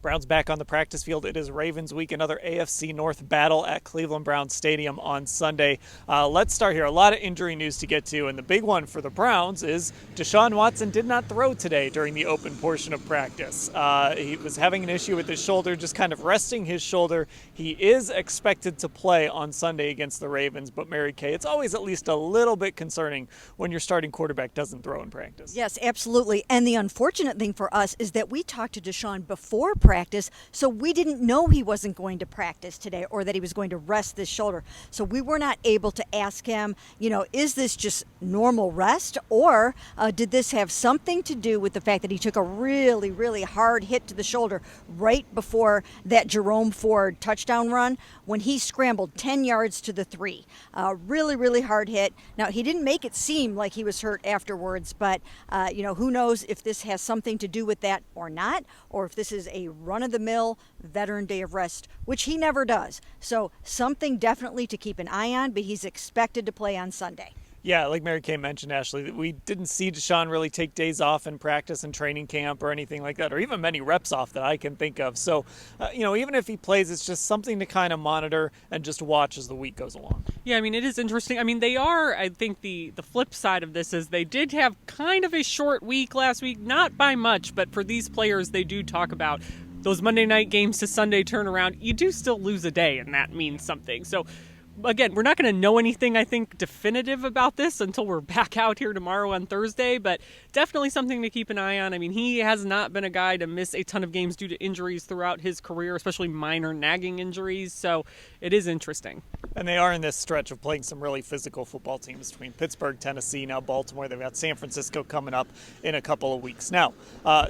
Browns back on the practice field. It is Ravens week, another AFC North battle at Cleveland Browns Stadium on Sunday. Let's start here. A lot of injury news to get to, and the big one for the Browns is Deshaun Watson did not throw today during the open portion of practice. He was having an issue with his shoulder, just kind of resting his shoulder. He is expected to play on Sunday against the Ravens, but Mary Kay, it's always at least a little bit concerning when your starting quarterback doesn't throw in practice. Yes, absolutely. And the unfortunate thing for us is that we talked to Deshaun before practice, so we didn't know he wasn't going to practice today or that he was going to rest this shoulder. So we were not able to ask him, is this just normal rest, or did this have something to do with the fact that he took a really, really hard hit to the shoulder right before that Jerome Ford touchdown run when he scrambled 10 yards to the 3. Really, really hard hit. Now, he didn't make it seem like he was hurt afterwards, but, who knows if this has something to do with that or not, or if this is a run-of-the-mill veteran day of rest, which he never does. So something definitely to keep an eye on, but he's expected to play on Sunday. Yeah, like Mary Kay mentioned, Ashley, we didn't see Deshaun really take days off in practice and training camp or anything like that, or even many reps off that I can think of. So, even if he plays, it's just something to kind of monitor and just watch as the week goes along. Yeah, it is interesting. They are, I think the flip side of this is they did have kind of a short week last week, not by much, but for these players, they do talk about those Monday night games to Sunday turnaround. You do still lose a day, and that means something. So, again, we're not going to know anything, I think, definitive about this until we're back out here tomorrow on Thursday, but definitely something to keep an eye on. He has not been a guy to miss a ton of games due to injuries throughout his career, especially minor nagging injuries, so it is interesting. And they are in this stretch of playing some really physical football teams between Pittsburgh, Tennessee, now Baltimore. They've got San Francisco coming up in a couple of weeks. Now,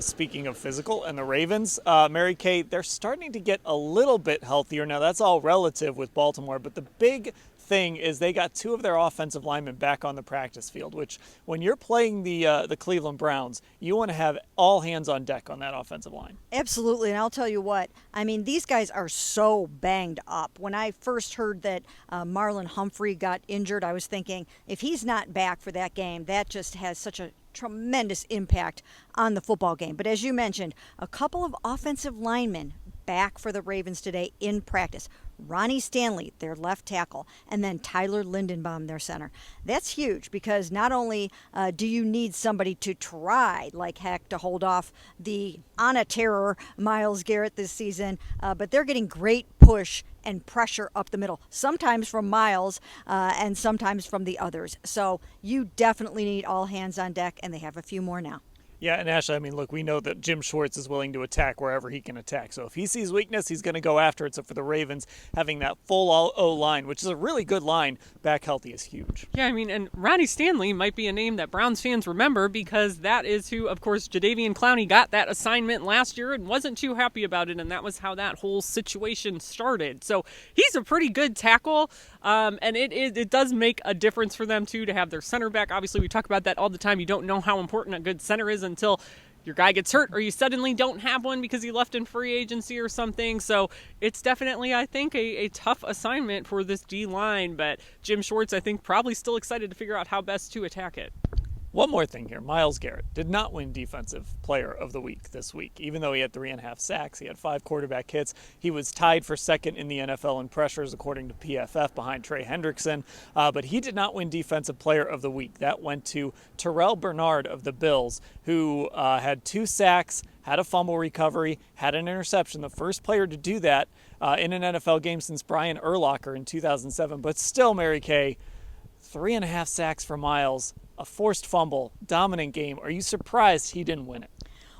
speaking of physical and the Ravens, Mary Kay, they're starting to get a little bit healthier. Now, that's all relative with Baltimore, but the big thing is they got 2 of their offensive linemen back on the practice field, which when you're playing the Cleveland Browns, you want to have all hands on deck on that offensive line. Absolutely, and I'll tell you what, these guys are so banged up. When I first heard that Marlon Humphrey got injured, I was thinking, if he's not back for that game, that just has such a tremendous impact on the football game. But as you mentioned, a couple of offensive linemen back for the Ravens today in practice. Ronnie Stanley, their left tackle, and then Tyler Lindenbaum, their center. That's huge because not only do you need somebody to try like heck to hold off the on-a-terror Myles Garrett this season, but they're getting great push and pressure up the middle, sometimes from Myles and sometimes from the others. So you definitely need all hands on deck, and they have a few more now. Yeah, and Ashley, look, we know that Jim Schwartz is willing to attack wherever he can attack. So if he sees weakness, he's going to go after it. So for the Ravens, having that full O-line, which is a really good line, back healthy is huge. Yeah, and Ronnie Stanley might be a name that Browns fans remember because that is who, of course, Jadeveon Clowney got that assignment last year and wasn't too happy about it, and that was how that whole situation started. So he's a pretty good tackle, and it does make a difference for them, too, to have their center back. Obviously, we talk about that all the time. You don't know how important a good center is until your guy gets hurt or you suddenly don't have one because he left in free agency or something. So it's definitely, I think, a tough assignment for this D-line. But Jim Schwartz, I think, probably still excited to figure out how best to attack it. One more thing here. Myles Garrett did not win Defensive Player of the Week this week. Even though he had 3.5 sacks, he had 5 quarterback hits. He was tied for second in the NFL in pressures, according to PFF, behind Trey Hendrickson. But he did not win Defensive Player of the Week. That went to Terrell Bernard of the Bills, who had 2 sacks, had a fumble recovery, had an interception. The first player to do that in an NFL game since Brian Urlacher in 2007. But still, Mary Kay, 3.5 sacks for Myles. A forced fumble, dominant game. Are you surprised he didn't win it?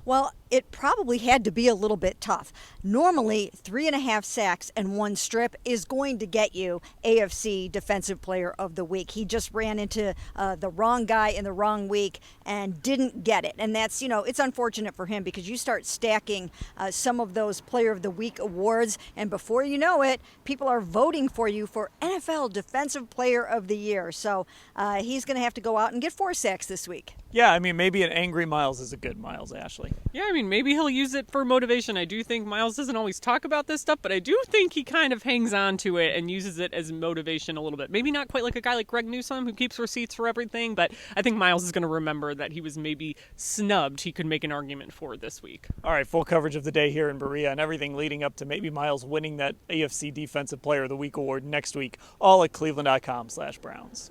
Well, it probably had to be a little bit tough. Normally, 3.5 sacks and 1 strip is going to get you AFC Defensive Player of the Week. He just ran into the wrong guy in the wrong week and didn't get it. And that's, it's unfortunate for him because you start stacking some of those Player of the Week awards, and before you know it, people are voting for you for NFL Defensive Player of the Year. So he's going to have to go out and get 4 sacks this week. Yeah, maybe an angry Myles is a good Myles, Ashley. Yeah, mean, maybe he'll use it for motivation. I do think Myles doesn't always talk about this stuff, but I do think he kind of hangs on to it and uses it as motivation a little bit. Maybe not quite like a guy like Greg Newsome who keeps receipts for everything, but I think Myles is going to remember that he was maybe snubbed. He could make an argument for this week. All right, full coverage of the day here in Berea and everything leading up to maybe Myles winning that AFC Defensive Player of the Week award next week, all at cleveland.com/Browns.